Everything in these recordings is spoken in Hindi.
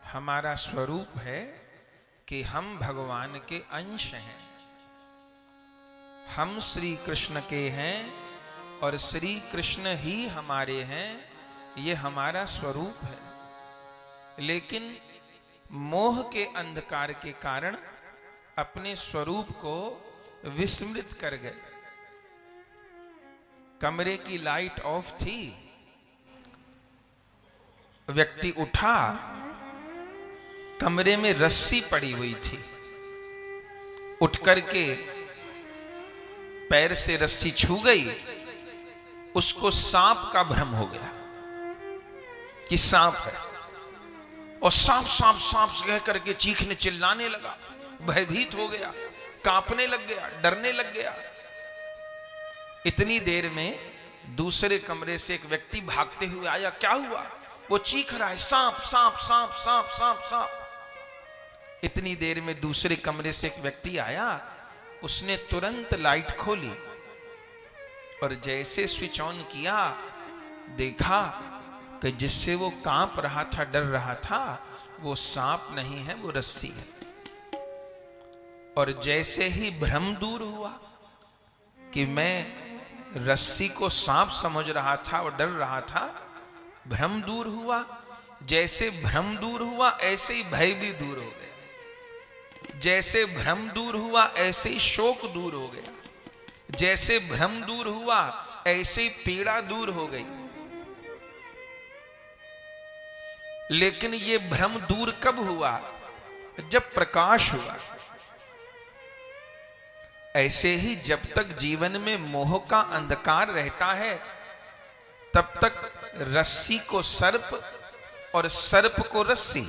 हमारा स्वरूप है कि हम भगवान के अंश हैं, हम श्री कृष्ण के हैं और श्री कृष्ण ही हमारे हैं, ये हमारा स्वरूप है। लेकिन मोह के अंधकार के कारण अपने स्वरूप को विस्मृत कर गए। कमरे की लाइट ऑफ थी, व्यक्ति उठा, कमरे में रस्सी पड़ी हुई थी, उठ करके पैर से रस्सी छू गई, उसको सांप का भ्रम हो गया कि सांप है, और सांप सांप सांप कह करके चीखने चिल्लाने लगा, भयभीत हो गया, कांपने लग गया, डरने लग गया। इतनी देर में दूसरे कमरे से एक व्यक्ति भागते हुए आया। क्या हुआ? वो चीख रहा है, सांप सांप सांप सांप सांप सांप। इतनी देर में दूसरे कमरे से एक व्यक्ति आया, उसने तुरंत लाइट खोली और जैसे स्विच ऑन किया, देखा कि जिससे वो कांप रहा था, डर रहा था, वो सांप नहीं है, वो रस्सी है। और जैसे ही भ्रम दूर हुआ कि मैं रस्सी को सांप समझ रहा था और डर रहा था, भ्रम दूर हुआ। जैसे भ्रम दूर हुआ ऐसे ही भय भी दूर हो गया। जैसे भ्रम दूर हुआ ऐसे ही शोक दूर हो गया। जैसे भ्रम दूर हुआ ऐसे ही पीड़ा दूर हो गई। लेकिन ये भ्रम दूर कब हुआ? जब प्रकाश हुआ। ऐसे ही जब तक जीवन में मोह का अंधकार रहता है, तब तक रस्सी को सर्प और सर्प को रस्सी,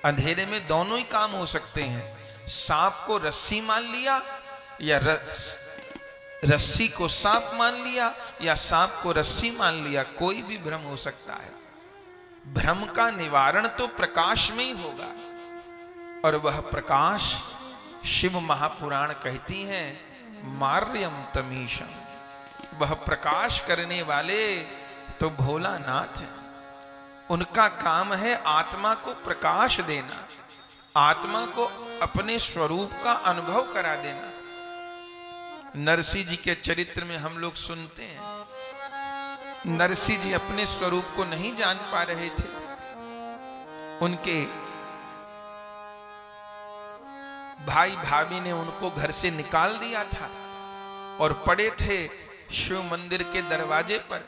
अंधेरे में दोनों ही काम हो सकते हैं। सांप को रस्सी मान लिया या रस्सी को सांप मान लिया या सांप को रस्सी मान लिया, कोई भी भ्रम हो सकता है। भ्रम का निवारण तो प्रकाश में ही होगा, और वह प्रकाश शिव महापुराण कहती हैं मार्यम तमीशम। वह प्रकाश करने वाले तो भोलानाथ हैं। उनका काम है आत्मा को प्रकाश देना, आत्मा को अपने स्वरूप का अनुभव करा देना। नरसिंह जी के चरित्र में हम लोग सुनते हैं, नरसिंह जी अपने स्वरूप को नहीं जान पा रहे थे। उनके भाई भाभी ने उनको घर से निकाल दिया था और पड़े थे शिव मंदिर के दरवाजे पर।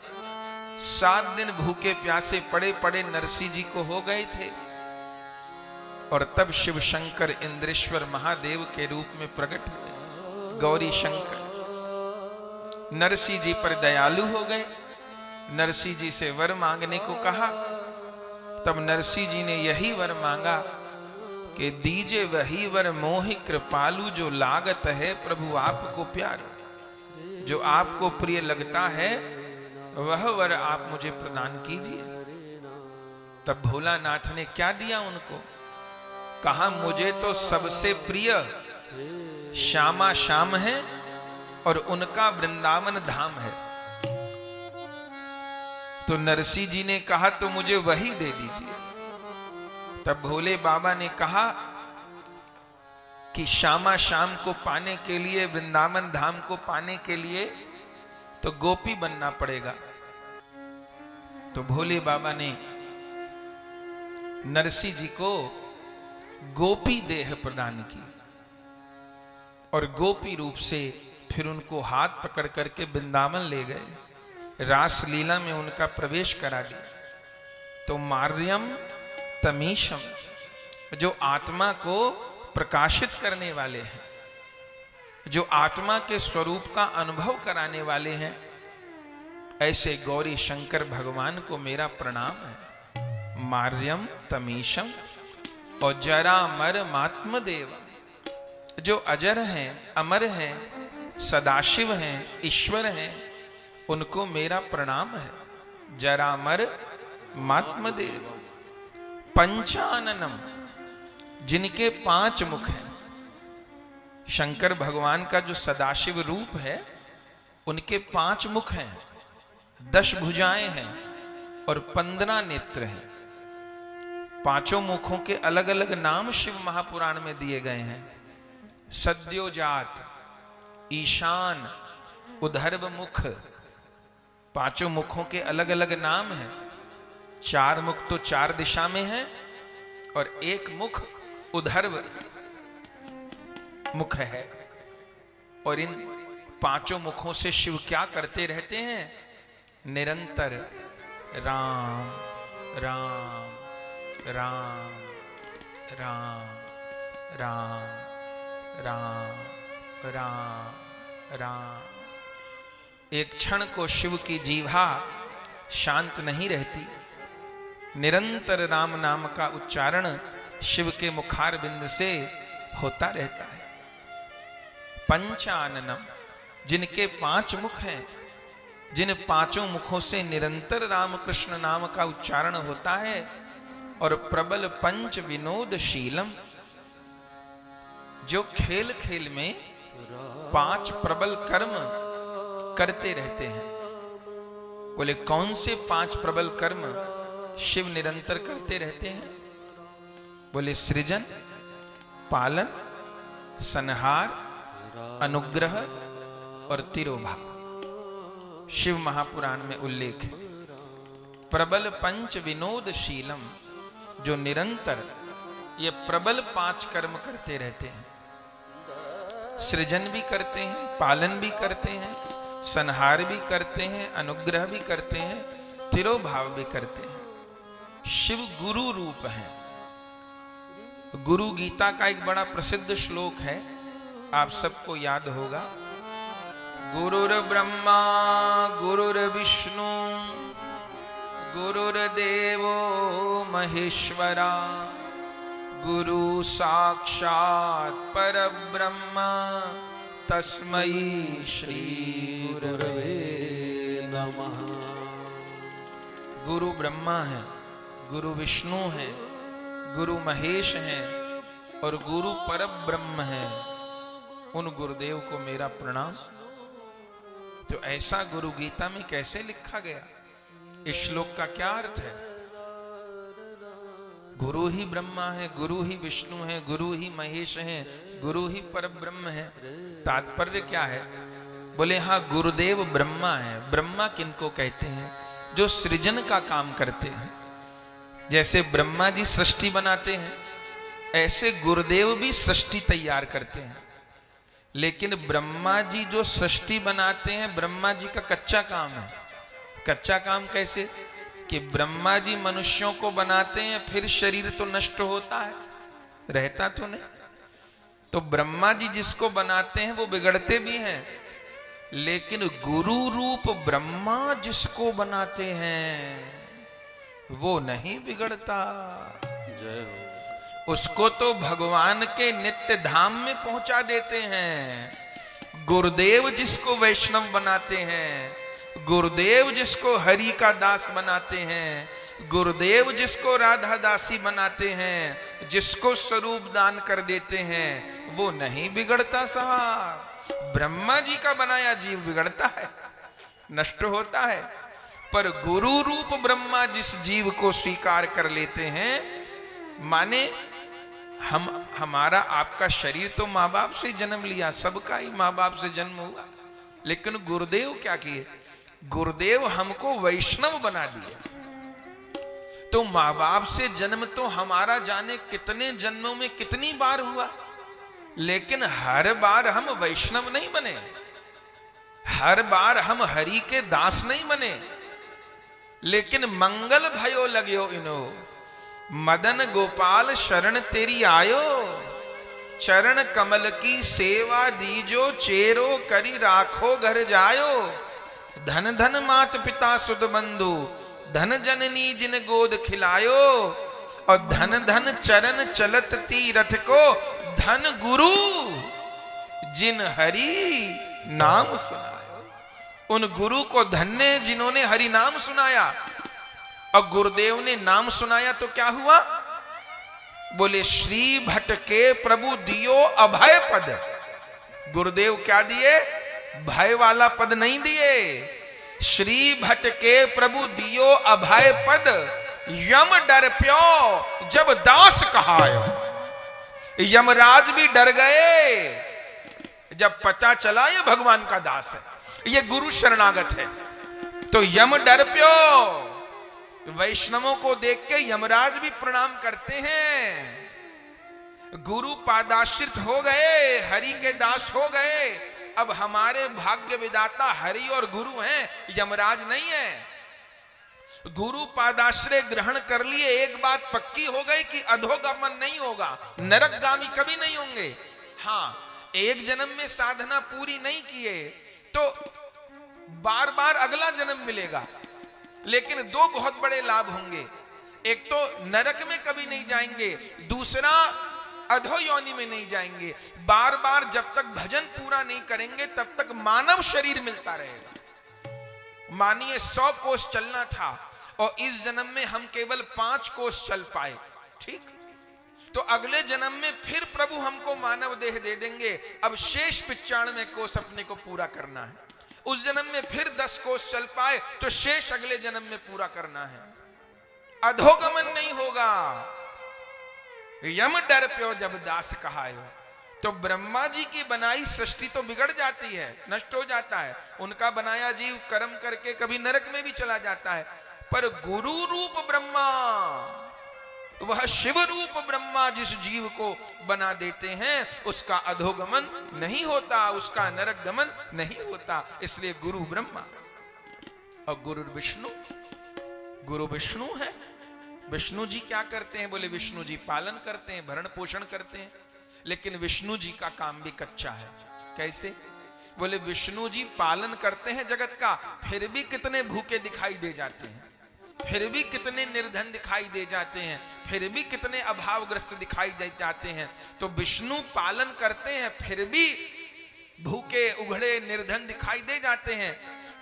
7 दिन भूखे प्यासे पड़े पड़े नरसिंह जी को हो गए थे, और तब शिव शंकर इंद्रेश्वर महादेव के रूप में प्रकट हुए। गौरी शंकर नरसिंह जी पर दयालु हो गए, नरसिंह जी से वर मांगने को कहा। तब नरसिंह जी ने यही वर मांगा कि दीजे वही वर मोहि कृपालु, जो लागत है प्रभु आपको प्यारो। जो आपको प्रिय लगता है वह वर आप मुझे प्रदान कीजिए। तब भोलानाथ ने क्या दिया उनको? कहा मुझे तो सबसे प्रिय श्यामा श्याम है और उनका वृंदावन धाम है। तो नरसिंह जी ने कहा तो मुझे वही दे दीजिए। तब भोले बाबा ने कहा कि श्यामा श्याम को पाने के लिए, वृंदावन धाम को पाने के लिए तो गोपी बनना पड़ेगा। तो भोले बाबा ने नरसिंह जी को गोपी देह प्रदान की और गोपी रूप से फिर उनको हाथ पकड़ करके वृंदावन ले गए, रास लीला में उनका प्रवेश करा दिया। तो मार्यम तमीशम, जो आत्मा को प्रकाशित करने वाले हैं, जो आत्मा के स्वरूप का अनुभव कराने वाले हैं, ऐसे गौरी शंकर भगवान को मेरा प्रणाम है। मार्यम तमीशम और जरा मर मात्म देव, जो अजर हैं, अमर हैं, सदाशिव हैं, ईश्वर हैं, उनको मेरा प्रणाम है। जरा मर मात्म देव पंचाननम, जिनके 5 मुख हैं। शंकर भगवान का जो सदाशिव रूप है, उनके 5 मुख हैं, 10 भुजाएं हैं और 15 नेत्र हैं। पांचों मुखों के अलग अलग नाम शिव महापुराण में दिए गए हैं। सद्योजात, ईशान, उधर्व मुख, पांचों मुखों के अलग अलग नाम हैं। चार मुख तो चार दिशा में हैं और एक मुख उधर्व मुख है। और इन पांचों मुखों से शिव क्या करते रहते हैं? निरंतर राम राम राम राम राम राम राम राम। एक क्षण को शिव की जीवा शांत नहीं रहती। निरंतर राम नाम का उच्चारण शिव के मुखार बिंद से होता रहता है। पंचाननम, जिनके पांच मुख हैं, जिन पांचों मुखों से निरंतर राम कृष्ण नाम का उच्चारण होता है। और प्रबल पंच विनोदशीलम, जो खेल खेल में पांच प्रबल कर्म करते रहते हैं। बोले कौन से पांच प्रबल कर्म शिव निरंतर करते रहते हैं? बोले सृजन, पालन, संहार, अनुग्रह और तिरोभाव। शिव महापुराण में उल्लेख है। प्रबल पंच विनोदशीलम, जो निरंतर ये प्रबल पांच कर्म करते रहते हैं। सृजन भी करते हैं, पालन भी करते हैं, संहार भी करते हैं, अनुग्रह भी करते हैं, तिरोभाव भी करते हैं। शिव गुरु रूप है। गुरु गीता का एक बड़ा प्रसिद्ध श्लोक है, आप सबको याद होगा। गुरुर्ब्रह्मा गुरुर्विष्णु गुरुर्देवो महेश्वरा गुरु साक्षात् परब्रह्म तस्मै श्री गुरवे नमः। गुरु ब्रह्मा है, गुरु विष्णु है, गुरु महेश हैं और गुरु परब्रह्म है। उन गुरुदेव को मेरा प्रणाम। तो ऐसा गुरु गीता में कैसे लिखा गया? इस श्लोक का क्या अर्थ है? गुरु ही ब्रह्मा है, गुरु ही विष्णु है, गुरु ही महेश है, गुरु ही परब्रह्म है। तात्पर्य क्या है? बोले हाँ, गुरुदेव ब्रह्मा है। ब्रह्मा किनको कहते हैं? जो सृजन का काम करते हैं। जैसे ब्रह्मा जी सृष्टि बनाते हैं, ऐसे गुरुदेव भी सृष्टि तैयार करते हैं। लेकिन ब्रह्मा जी जो सृष्टि बनाते हैं, ब्रह्मा जी का कच्चा काम है। कच्चा काम कैसे? कि ब्रह्मा जी मनुष्यों को बनाते हैं, फिर शरीर तो नष्ट होता है, रहता तो नहीं। तो ब्रह्मा जी जिसको बनाते हैं वो बिगड़ते भी हैं, लेकिन गुरु रूप ब्रह्मा जिसको बनाते हैं वो नहीं बिगड़ता। जय हो। उसको तो भगवान के नित्य धाम में पहुंचा देते हैं। गुरुदेव जिसको वैष्णव बनाते हैं, गुरुदेव जिसको हरि का दास बनाते हैं, गुरुदेव जिसको राधा दासी बनाते हैं, जिसको स्वरूप दान कर देते हैं, वो नहीं बिगड़ता साहब। ब्रह्मा जी का बनाया जीव बिगड़ता है, नष्ट होता है। पर गुरु रूप ब्रह्मा जिस जीव को स्वीकार कर लेते हैं, माने हमारा आपका शरीर तो माँ बाप से जन्म लिया, सबका ही माँ बाप से जन्म हुआ, लेकिन गुरुदेव क्या किए? गुरुदेव हमको वैष्णव बना दिए। तो माँ बाप से जन्म तो हमारा जाने कितने जन्मों में कितनी बार हुआ, लेकिन हर बार हम वैष्णव नहीं बने, हर बार हम हरि के दास नहीं बने। लेकिन मंगल भयो लग्यो इनो, मदन गोपाल शरण तेरी आयो, चरण कमल की सेवा दीजो, चेरो करी राखो घर जायो। धन धन मात पिता सुत बंधु, धन जननी जिन गोद खिलायो, और धन धन चरण चलत तीरथ को, धन गुरु जिन हरि नाम सुनायो। उन गुरु को धन्य जिन्होंने हरि नाम सुनाया। और गुरुदेव ने नाम सुनाया तो क्या हुआ? बोले श्री भट्ट के प्रभु दियो अभय पद। गुरुदेव क्या दिए? भय वाला पद नहीं दिए। श्री भट्ट के प्रभु दियो अभय पद, यम डर प्यो जब दास कहायो। यमराज भी डर गए जब पता चला ये भगवान का दास है, ये गुरु शरणागत है। तो यम डर प्यो, वैष्णवों को देख के यमराज भी प्रणाम करते हैं। गुरु पादाश्रित हो गए, हरि के दास हो गए। अब हमारे भाग्य विदाता हरि और गुरु हैं, यमराज नहीं है। गुरु पादाश्रय ग्रहण कर लिए, एक बात पक्की हो गई कि अधोगमन नहीं होगा, नरकगामी कभी नहीं होंगे। हाँ, एक जन्म में साधना पूरी नहीं किए तो बार बार अगला जन्म मिलेगा, लेकिन दो बहुत बड़े लाभ होंगे। एक तो नरक में कभी नहीं जाएंगे, दूसरा अधो योनि में नहीं जाएंगे। बार बार जब तक भजन पूरा नहीं करेंगे तब तक मानव शरीर मिलता रहेगा। मानिए 100 कोस चलना था और इस जन्म में हम केवल 5 कोस चल पाए, ठीक, तो अगले जन्म में फिर प्रभु हमको मानव देह दे देंगे। अब शेष 95 कोस अपने को पूरा करना है। उस जन्म में फिर 10 कोस चल पाए तो शेष अगले जन्म में पूरा करना है। अधोगमन नहीं होगा। यम डर प्यो जब दास कहायो। तो ब्रह्मा जी की बनाई सृष्टि तो बिगड़ जाती है, नष्ट हो जाता है। उनका बनाया जीव कर्म करके कभी नरक में भी चला जाता है, पर गुरु रूप ब्रह्मा, वह शिव रूप ब्रह्मा जिस जीव को बना देते हैं उसका अधोगमन नहीं होता, उसका नरक गमन नहीं होता। इसलिए गुरु ब्रह्मा और गुरु विष्णु। गुरु विष्णु है। विष्णु जी क्या करते हैं? बोले विष्णु जी पालन करते हैं, भरण पोषण करते हैं, लेकिन विष्णु जी का काम भी कच्चा है। कैसे? बोले विष्णु जी पालन करते हैं जगत का, फिर भी कितने भूखे दिखाई दे जाते हैं, फिर भी कितने निर्धन दिखाई दे जाते हैं, फिर भी कितने अभावग्रस्त दिखाई दे जाते हैं। तो विष्णु पालन करते हैं फिर भी भूखे उघड़े निर्धन दिखाई दे जाते हैं,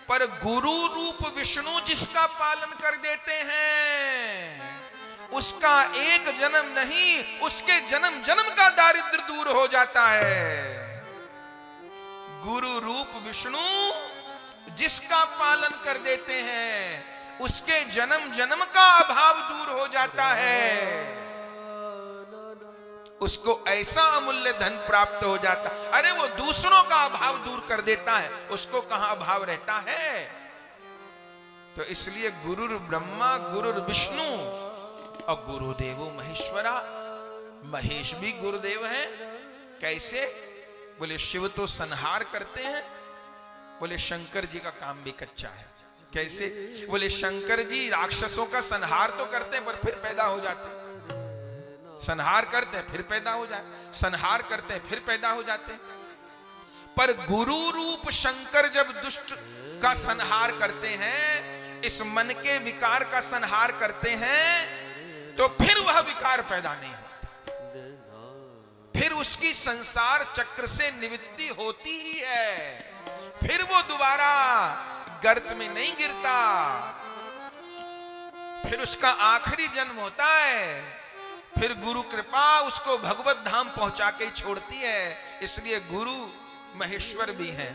पर गुरु रूप विष्णु जिसका पालन कर देते हैं उसका एक जन्म नहीं, उसके जन्म जन्म का दारिद्र दूर हो जाता है। गुरु रूप विष्णु जिसका पालन कर देते हैं उसके जन्म जन्म का अभाव दूर हो जाता है, उसको ऐसा अमूल्य धन प्राप्त हो जाता। अरे वो दूसरों का अभाव दूर कर देता है, उसको कहां अभाव रहता है। तो इसलिए गुरु ब्रह्मा गुरु विष्णु और गुरुदेवो महेश्वरा। महेश भी गुरुदेव हैं। कैसे? बोले शिव तो संहार करते हैं, बोले शंकर जी का काम भी कच्चा है। कैसे? बोले शंकर जी राक्षसों का संहार तो करते हैं पर फिर पैदा हो जाते हैं, संहार करते हैं फिर पैदा हो जाते, संहार करते हैं फिर पैदा हो जाते। पर गुरु रूप शंकर जब दुष्ट का संहार करते हैं, इस मन के विकार का संहार करते हैं, तो फिर वह विकार पैदा नहीं होता, फिर उसकी संसार चक्र से निवृत्ति होती ही है, फिर वो दोबारा गर्त में नहीं गिरता, फिर उसका आखिरी जन्म होता है, फिर गुरु कृपा उसको भगवत धाम पहुंचा के छोड़ती है। इसलिए गुरु महेश्वर भी हैं।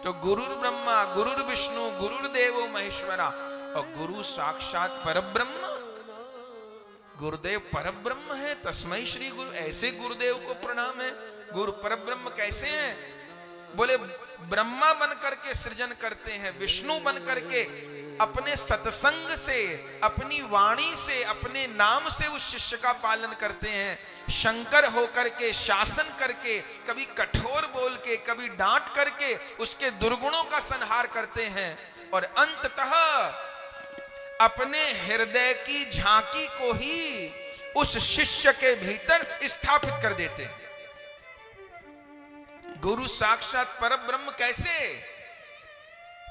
तो गुरु ब्रह्मा गुरु विष्णु गुरुदेवो महेश्वरा और गुरु साक्षात परब्रह्म। गुरुदेव परब्रह्म है, तस्मै श्री गुरु। ऐसे गुरुदेव को प्रणाम है। गुरु परब्रह्म कैसे हैं? बोले ब्रह्मा बनकर के सृजन करते हैं, विष्णु बनकर के अपने सत्संग से, अपनी वाणी से, अपने नाम से उस शिष्य का पालन करते हैं। शंकर होकर के शासन करके, कभी कठोर बोल के, कभी डांट करके उसके दुर्गुणों का संहार करते हैं और अंततः अपने हृदय की झांकी को ही उस शिष्य के भीतर स्थापित कर देते हैं। गुरु साक्षात परब्रह्म कैसे?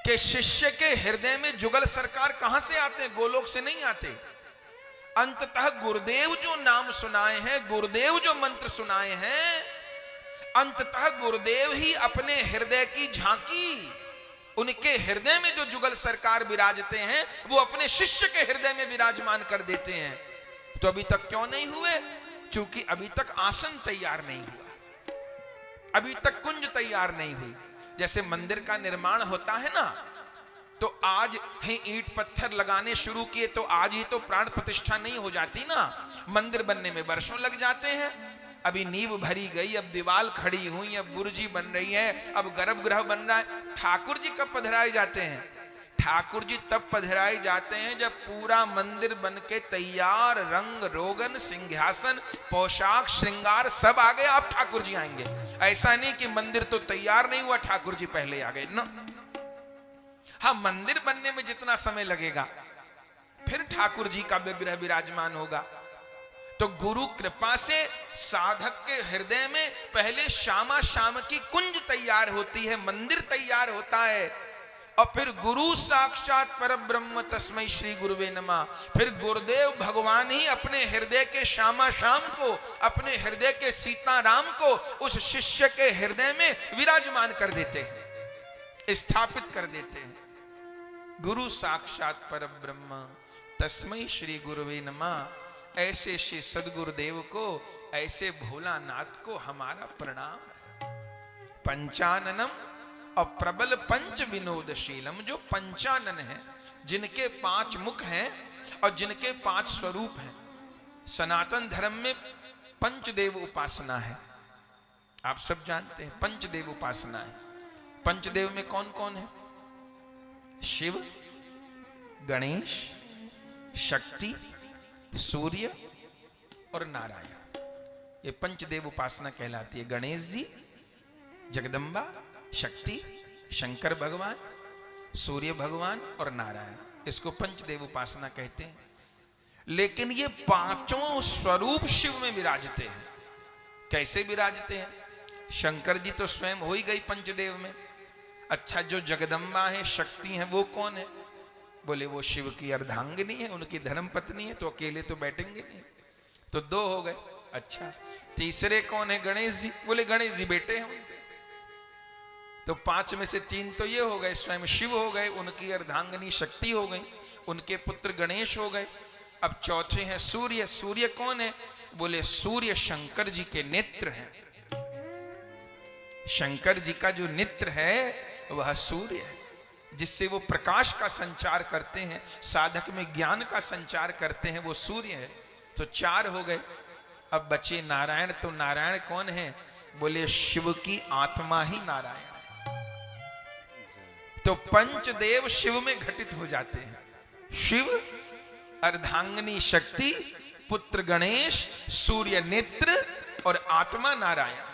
कि शिष्य के हृदय में जुगल सरकार कहां से आते हैं? गोलोक से नहीं आते। अंततः गुरुदेव जो नाम सुनाए हैं, गुरुदेव जो मंत्र सुनाए हैं, अंततः गुरुदेव ही अपने हृदय की झांकी, उनके हृदय में जो जुगल सरकार विराजते हैं वो अपने शिष्य के हृदय में विराजमान कर देते हैं। तो अभी तक क्यों नहीं हुए? क्योंकि अभी तक आसन तैयार नहीं हुआ, अभी तक कुंज तैयार नहीं हुई। जैसे मंदिर का निर्माण होता है ना, तो आज ही ईंट पत्थर लगाने शुरू किए तो आज ही तो प्राण प्रतिष्ठा नहीं हो जाती ना। मंदिर बनने में वर्षों लग जाते हैं। अभी नींव भरी गई, अब दीवार खड़ी हुई, अब बुर्जी बन रही है, अब गर्भगृह बन रहा है। ठाकुर जी कब पधराए जाते हैं? ठाकुर जी तब पधराए जाते हैं जब पूरा मंदिर बन के तैयार, रंग रोगन, सिंहासन, पोशाक, श्रृंगार सब आ गए, आप ठाकुर जी आएंगे। ऐसा नहीं कि मंदिर तो तैयार नहीं हुआ, ठाकुर जी पहले आ गए न। हाँ, मंदिर बनने में जितना समय लगेगा फिर ठाकुर जी का विग्रह विराजमान होगा। तो गुरु कृपा से साधक के हृदय में पहले श्यामा श्याम की कुंज तैयार होती है, मंदिर तैयार होता है, और फिर गुरु साक्षात परब्रह्म तस्मै श्री गुरुवे नमः। फिर गुरुदेव भगवान ही अपने हृदय के श्यामा श्याम को, अपने हृदय के सीताराम को उस शिष्य के हृदय में विराजमान कर देते हैं, स्थापित कर देते हैं। गुरु साक्षात परब्रह्म तस्मै श्री गुरुवे नमः। ऐसे श्री सदगुरुदेव को, ऐसे भोलानाथ को हमारा प्रणाम है। पंचाननम और प्रबल पंच विनोदशीलम, जो पंचानन है, जिनके 5 मुख हैं और जिनके 5 स्वरूप हैं। सनातन धर्म में पंचदेव उपासना है, आप सब जानते हैं, पंचदेव उपासना है। पंचदेव में कौन कौन है? शिव, गणेश, शक्ति, सूर्य और नारायण। ये पंचदेव उपासना कहलाती है। गणेश जी, जगदम्बा, शक्ति, शंकर भगवान, सूर्य भगवान और नारायण, इसको पंचदेव उपासना कहते हैं। लेकिन ये 5 स्वरूप शिव में विराजते हैं। कैसे विराजते हैं? शंकर जी तो स्वयं हो ही गई पंचदेव में। अच्छा, जो जगदम्बा है, शक्ति है, वो कौन है? बोले वो शिव की अर्धांगिनी है, उनकी धर्म पत्नी है, तो अकेले तो बैठेंगे नहीं, तो 2 हो गए। अच्छा, तीसरे कौन है? गणेश जी। बोले गणेश जी बेटे हैं उनके, तो 5 में से 3 तो ये हो गए, स्वयं शिव हो गए, उनकी अर्धांगिनी शक्ति हो गई, उनके पुत्र गणेश हो गए। अब चौथे हैं सूर्य। सूर्य कौन है? बोले सूर्य शंकर जी के नेत्र हैं। शंकर जी का जो नेत्र है वह सूर्य है, जिससे वो प्रकाश का संचार करते हैं, साधक में ज्ञान का संचार करते हैं, वो सूर्य है। तो 4 हो गए। अब बचे नारायण। तो नारायण कौन है? बोले शिव की आत्मा ही नारायण है। तो पंचदेव शिव में घटित हो जाते हैं। शिव, अर्धांगिनी शक्ति, पुत्र गणेश, सूर्य नेत्र और आत्मा नारायण।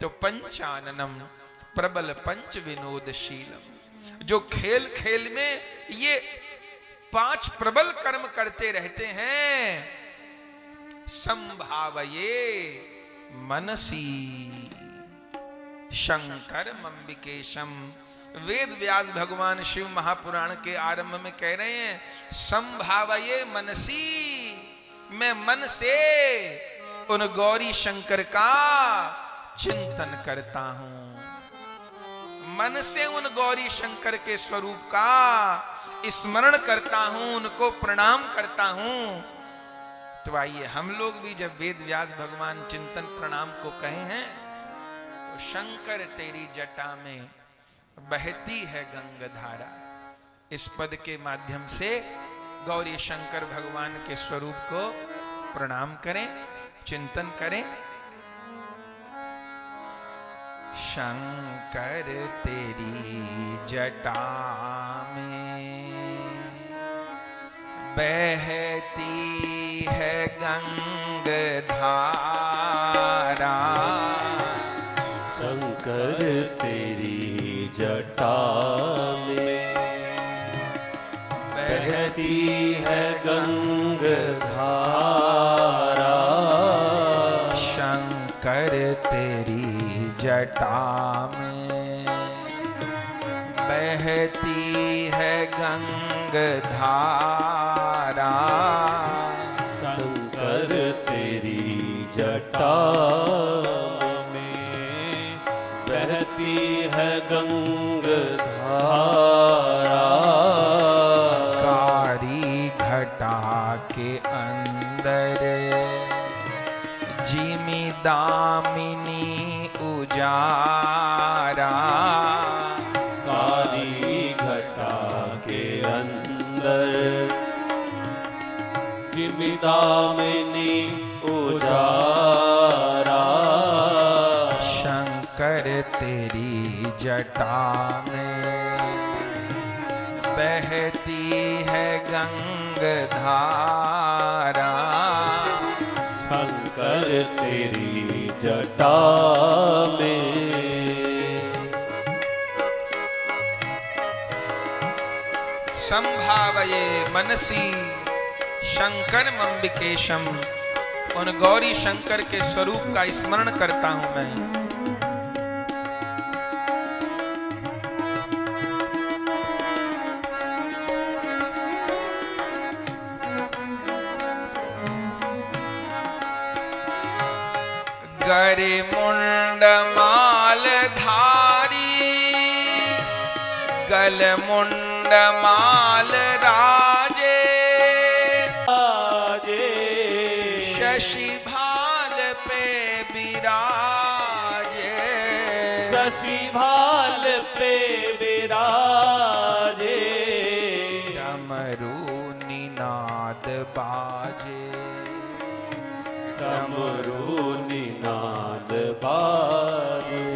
तो पंचाननम प्रबल पंच विनोदशीलम, जो खेल खेल में ये 5 प्रबल कर्म करते रहते हैं। संभावये मनसी शंकर मंबिकेशम। वेद व्यास भगवान शिव महापुराण के आरंभ में कह रहे हैं, संभावये मनसी, मैं मन से उन गौरी शंकर का चिंतन करता हूं, मन से उन गौरी शंकर के स्वरूप का स्मरण करता हूं, उनको प्रणाम करता हूं। तो आइए हम लोग भी जब वेद व्यास भगवान चिंतन प्रणाम को कहे हैं, तो शंकर तेरी जटा में बहती है गंगाधारा, इस पद के माध्यम से गौरी शंकर भगवान के स्वरूप को प्रणाम करें, चिंतन करें। शंकर तेरी जटा में बहती है गंगाधारा, शंकर तेरी जटा में बहती है गंगाधारा, शंकर तेरी जटा में बहती है गंगाधारा, शंकर तेरी जटा में बहती है गंगाधारा, कारी घटा के अंदर जिमी दामिनी उजारा, कारी घटा दामिनी उजारा। शंकर तेरी जटा में बहती है गंगधारा। शंकर तेरी जटा में संभावये मनसी शंकरमंबिकेशम। उन गौरी शंकर के स्वरूप का स्मरण करता हूं मैं। गरे मुंड माल धारी गल मुंड माल राजे। शशि भाल पे विराजे। शशि भाल पे विराजे। डमरू निनाद बाजे। डमरू निनाद बाजे।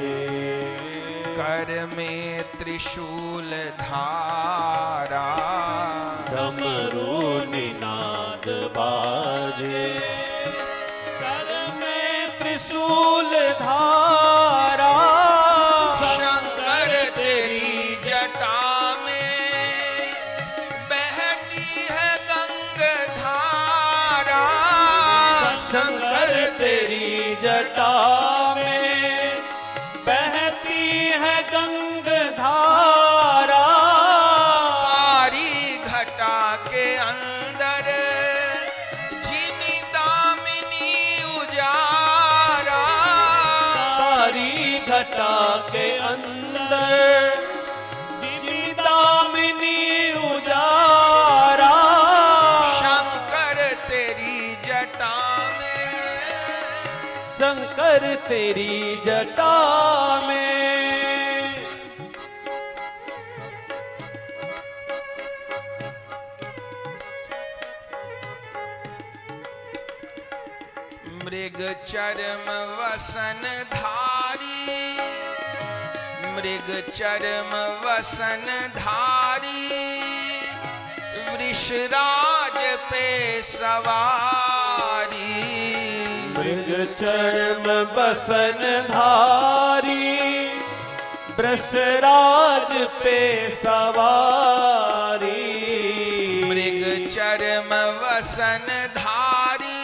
कर में त्रिशूल धारा। डमरू निनाद बाजे। कर में त्रिशूल धारा। शंकर तेरी जटा में बहती है गंगधारा। शंकर तेरी जटा में बहती है गंगधारा। कारी घटा के अंदर जिमी दामिनी उजारा। कारी घटा के अंदर जिमी दामिनी उजारा। शंकर तेरी जटा में। शंकर तेरी जटा में मृग चरम वसन धारी। मृग चरम वसन धारी। वृषराज पे सवारी। मृग चर्म बसन धारी। वृषराज पे सवारी। मृग चरम वसन धारी।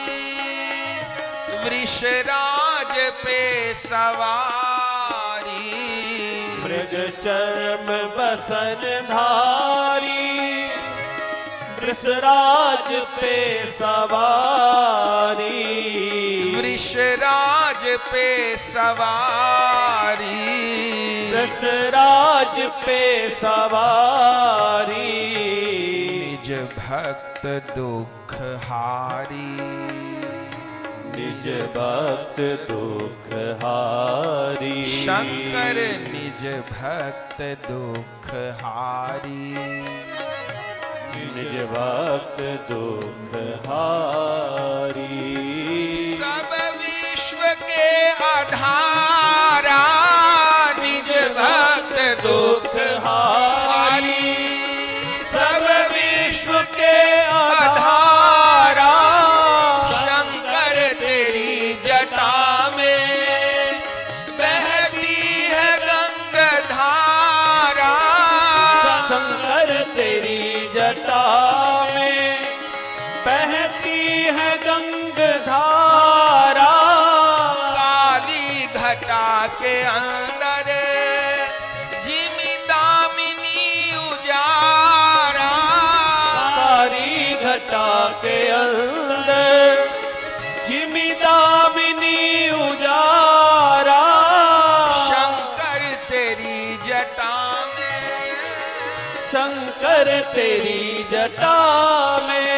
वृषराज पे सवारी। मृग चर्म बसन धारी। वृषराज पे सवारी। वृषराज पे सवारी। वृषराज पे सवारी। निज भक्त दुख हारी। निज भक्त दुख हारी। शंकर निज भक्त दुख हारी। निज भक्त दुख हारी। सब विश्व के आधारा। निज भक्त दुख हारी। सब विश्व के आधारा। शंकर तेरी जटा में बहती है गंगधारा। शंकर तेरी जटा में बहती है गंगधारा। काली घटा के अंदर जिमी दामिनी उजारा। कारी घटा के अंदर जिमी दामिनी उजारा। शंकर तेरी जटा में। शंकर तेरी जटा में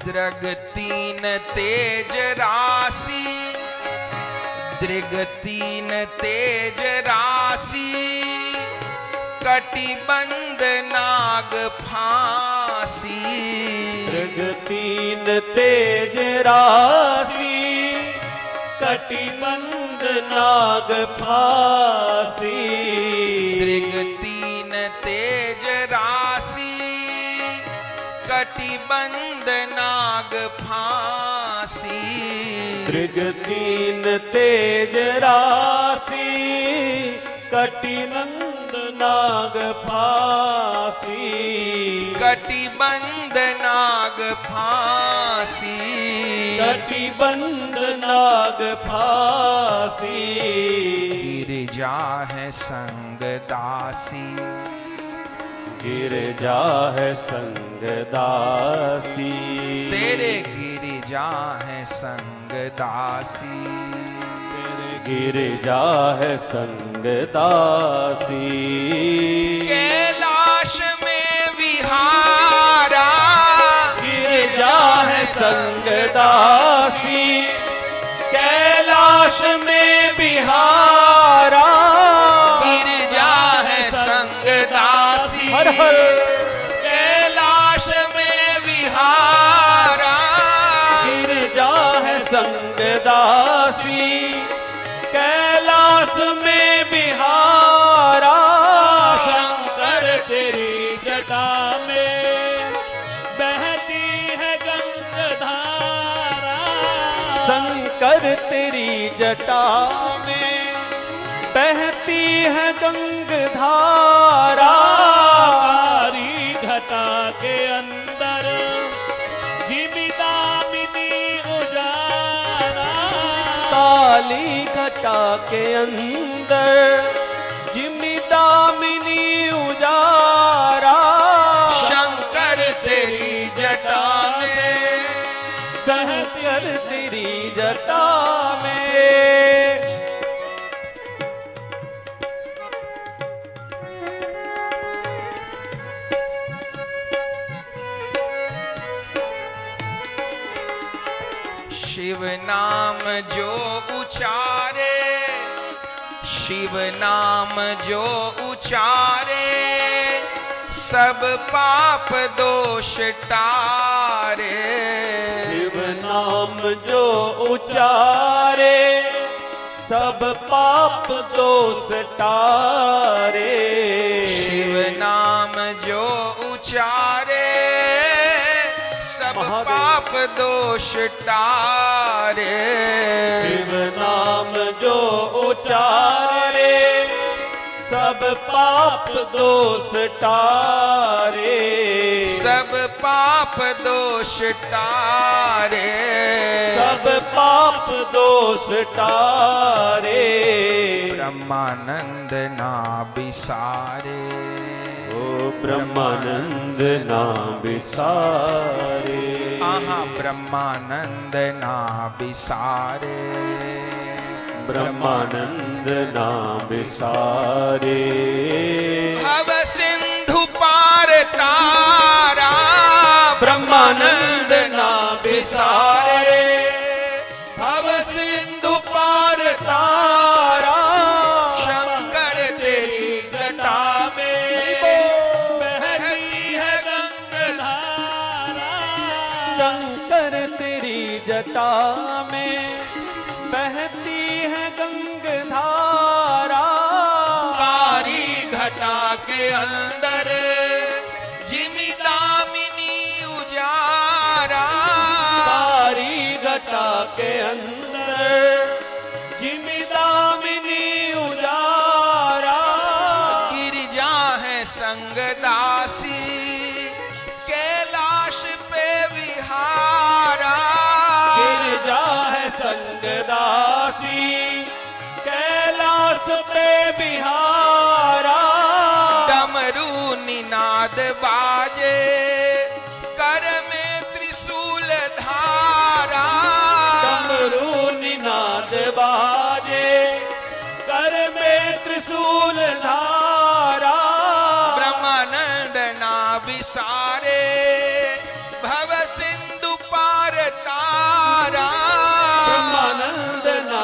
द्रग तीन तेज राशि। दृगतीन तेज राशि कटिबंध नाग फांसी। दृगतीन तेज राशि कटिबंध नाग फांसी। दृगतीन तेज राशि कटिबंध नाग फांसी। दृगतीन तेज राशि कटिबंध नाग फांसी। कटिबंध नाग फांसी। कटिबंध नाग फांसी। गिरजा है संग दासी। गिरजा है संग दासी। तेरे गिरजा है संग दासी। तेरे गिरजा है संग दासी। कैलाश में विहारा गिरजा है संग दासी। कैलाश में विहारा गिरजा है संग दासी। हर हर कैलाश में विहारा गिरजा है संग दासी। कैलाश में विहारा शंकर तेरी जटा में बहती है गंगाधारा। शंकर तेरी जटा में बहती है गंगाधारा। कारी घटा के अंदर जिमिदामिनी उजारा। काली घटा के अंदर जिमिदामिनी उजारा। शंकर तेरी जटा में शंकर तेरी जटा में शिव नाम जो उचारे। शिव नाम जो उचारे सब पाप दोष टारे। शिव नाम जो उचारे सब पाप दोष टारे। शिव नाम जो उचारे सब पाप दोष टारे। शिव नाम जो उचारे सब पाप दोष टारे। सब पाप दोष टारे। सब पाप दोष टारे। ब्रह्मानंद ना बिसारे। ओ ब्रह्मानंद ना बिसारे। आहा ब्रह्मानंद ना बिसारे। ब्रह्मानंद ना बिसारे। भव सिंधु पार तारा ब्रह्मानंद ना बिसारे। भव सिंधु पार तारा शंकर तेरी जटा में बहती है गंगाधारा। शंकर तेरी जटा में बहती है गंगाधारा। कारी घटा के अंदर जिमिदामिनी उजारा। कारी घटा के अंदर जिमिदामिनी उजारा। गिरजा है संग दासी कैलाश पे विहारा। गिरजा है संग दासी कैलाश पे बिहारा। डमरू निनाद बाजे कर में त्रिशूल धारा। डमरू निनाद बाजे कर में त्रिशूल धारा। ब्रह्मानंद ना बिसारे भव सिंधु पार तारा। ब्रह्मानंद ना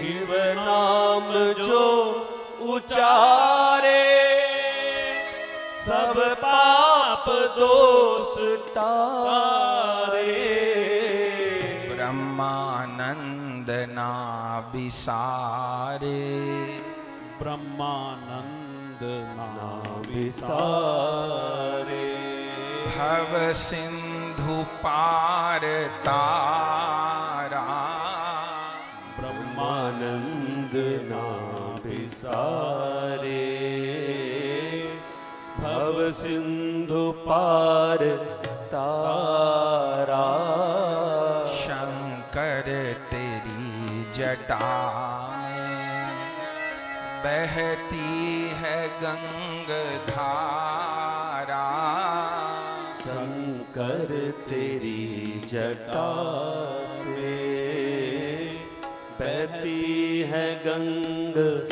शिव नाम जो उचारे सब पाप दोष तारे। ब्रह्मानंद ना बिसारे, ब्रह्मानंद ना बिसारे। भव सिंधु पार तारा, ब्रह्मानंद ना बिसारे। भव सिंधु पार तारा। शंकर तेरी जटा में बहती है गंगाधारा। शंकर तेरी जटा से बहती है गंगाधारा।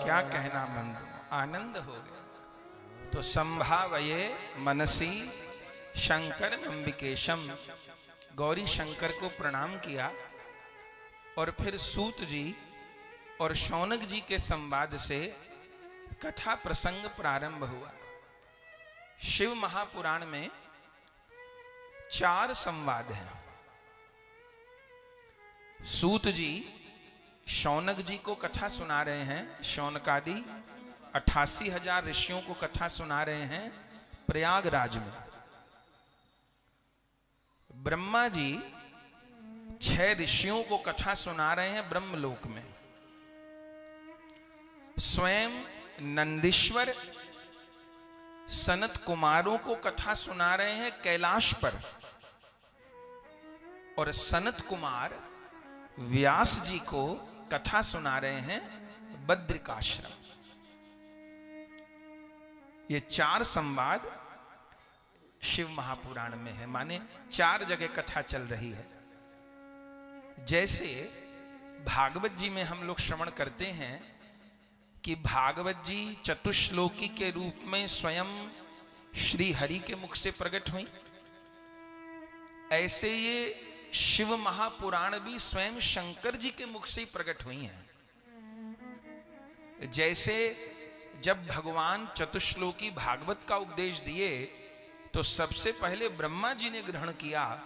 क्या कहना बंधु, आनंद हो गया। तो संभावये मनसी शंकर अंबिकेशम, गौरी शंकर को प्रणाम किया और फिर सूत जी और शौनक जी के संवाद से कथा प्रसंग प्रारंभ हुआ। शिव महापुराण में 4 संवाद हैं। सूत जी शौनक जी को कथा सुना रहे हैं, शौनकादि 88,000 ऋषियों को कथा सुना रहे हैं प्रयागराज में। ब्रह्मा जी 6 ऋषियों को कथा सुना रहे हैं ब्रह्मलोक में। स्वयं नंदीश्वर सनत कुमारों को कथा सुना रहे हैं कैलाश पर, और सनत कुमार व्यास जी को कथा सुना रहे हैं बद्रिकाश्रम। ये 4 संवाद शिव महापुराण में है, माने 4 जगह कथा चल रही है। जैसे भागवत जी में हम लोग श्रवण करते हैं कि भागवत जी चतुश्लोकी के रूप में स्वयं श्री हरि के मुख से प्रकट हुई, ऐसे ये शिव महापुराण भी स्वयं शंकर जी के मुख से ही प्रकट हुई हैं। जैसे जब भगवान चतुश्लोकी भागवत का उपदेश दिए तो सबसे पहले ब्रह्मा जी ने ग्रहण किया,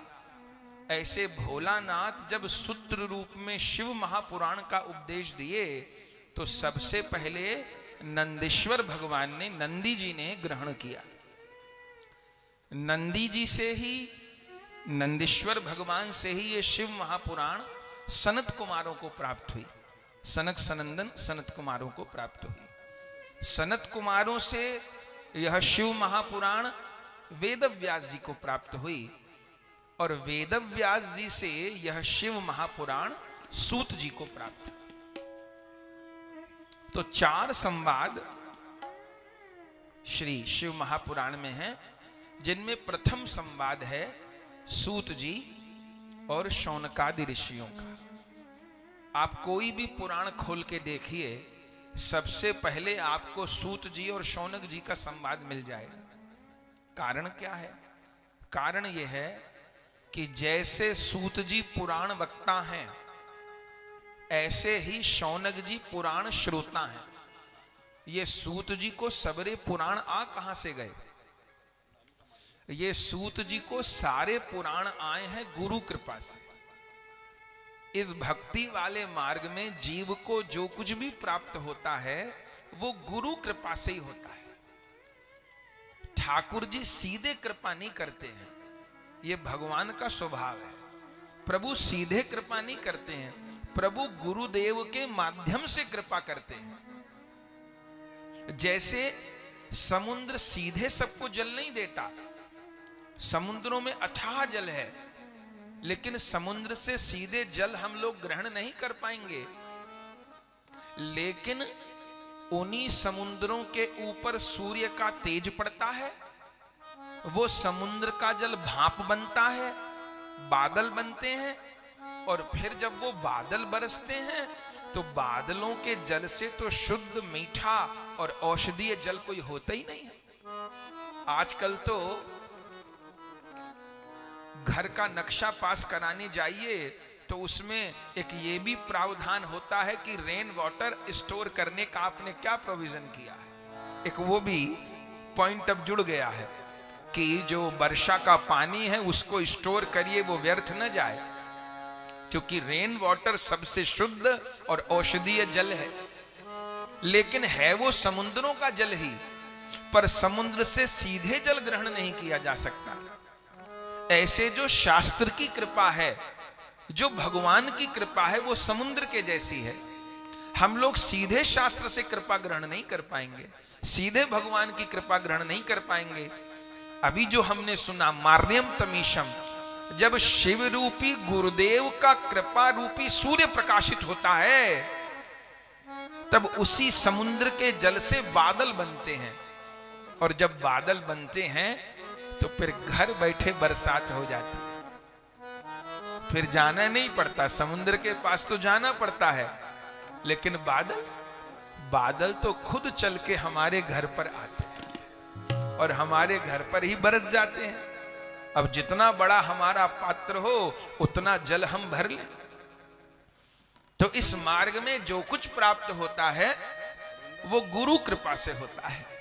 ऐसे भोलानाथ जब सूत्र रूप में शिव महापुराण का उपदेश दिए तो सबसे पहले नंदीश्वर भगवान ने, नंदी जी ने ग्रहण किया। नंदी जी से ही, नंदीश्वर भगवान से ही ये शिव महापुराण सनत कुमारों को प्राप्त हुई। सनक सनंदन सनत कुमारों को प्राप्त हुई। सनत कुमारों से यह शिव महापुराण वेदव्यास जी को प्राप्त हुई, और वेदव्यास जी से यह शिव महापुराण सूत जी को प्राप्त हुई। तो 4 संवाद श्री शिव महापुराण में हैं, जिनमें प्रथम संवाद है सूत जी और शौनकादि ऋषियों का। आप कोई भी पुराण खोल के देखिए, सबसे पहले आपको सूत जी और शौनक जी का संवाद मिल जाएगा। कारण क्या है? कारण यह है कि जैसे सूत जी पुराण वक्ता हैं, ऐसे ही शौनक जी पुराण श्रोता हैं। ये सूत जी को सबरे पुराण आ कहां से गए? ये सूत जी को सारे पुराण आए हैं गुरु कृपा से। इस भक्ति वाले मार्ग में जीव को जो कुछ भी प्राप्त होता है वो गुरु कृपा से ही होता है। ठाकुर जी सीधे कृपा नहीं करते हैं, ये भगवान का स्वभाव है। प्रभु सीधे कृपा नहीं करते हैं, प्रभु गुरुदेव के माध्यम से कृपा करते हैं। जैसे समुद्र सीधे सबको जल नहीं देता, समुद्रों में अथाह जल है, लेकिन समुद्र से सीधे जल हम लोग ग्रहण नहीं कर पाएंगे। लेकिन उन्हीं समुद्रों के ऊपर सूर्य का तेज पड़ता है, वो समुद्र का जल भाप बनता है, बादल बनते हैं, और फिर जब वो बादल बरसते हैं तो बादलों के जल से तो शुद्ध मीठा और औषधीय जल कोई होता ही नहीं है। आजकल तो घर का नक्शा पास कराने जाइए तो उसमें एक ये भी प्रावधान होता है कि रेन वाटर स्टोर करने का आपने क्या प्रोविजन किया है। एक वो भी पॉइंट अब जुड़ गया है कि जो वर्षा का पानी है उसको स्टोर करिए, वो व्यर्थ न जाए, क्योंकि रेन वाटर सबसे शुद्ध और औषधीय जल है। लेकिन है वो समुद्रों का जल ही, पर समुद्र से सीधे जल ग्रहण नहीं किया जा सकता। ऐसे जो शास्त्र की कृपा है, जो भगवान की कृपा है, वो समुद्र के जैसी है। हम लोग सीधे शास्त्र से कृपा ग्रहण नहीं कर पाएंगे, सीधे भगवान की कृपा ग्रहण नहीं कर पाएंगे। अभी जो हमने सुना मार्यम तमीशम, जब शिव रूपी गुरुदेव का कृपा रूपी सूर्य प्रकाशित होता है, तब उसी समुद्र के जल से बादल बनते हैं, और जब बादल बनते हैं तो फिर घर बैठे बरसात हो जाती है। फिर जाना नहीं पड़ता, समुद्र के पास तो जाना पड़ता है, लेकिन बादल तो खुद चल के हमारे घर पर आते हैं और हमारे घर पर ही बरस जाते हैं। अब जितना बड़ा हमारा पात्र हो उतना जल हम भर लें। तो इस मार्ग में जो कुछ प्राप्त होता है वो गुरु कृपा से होता है।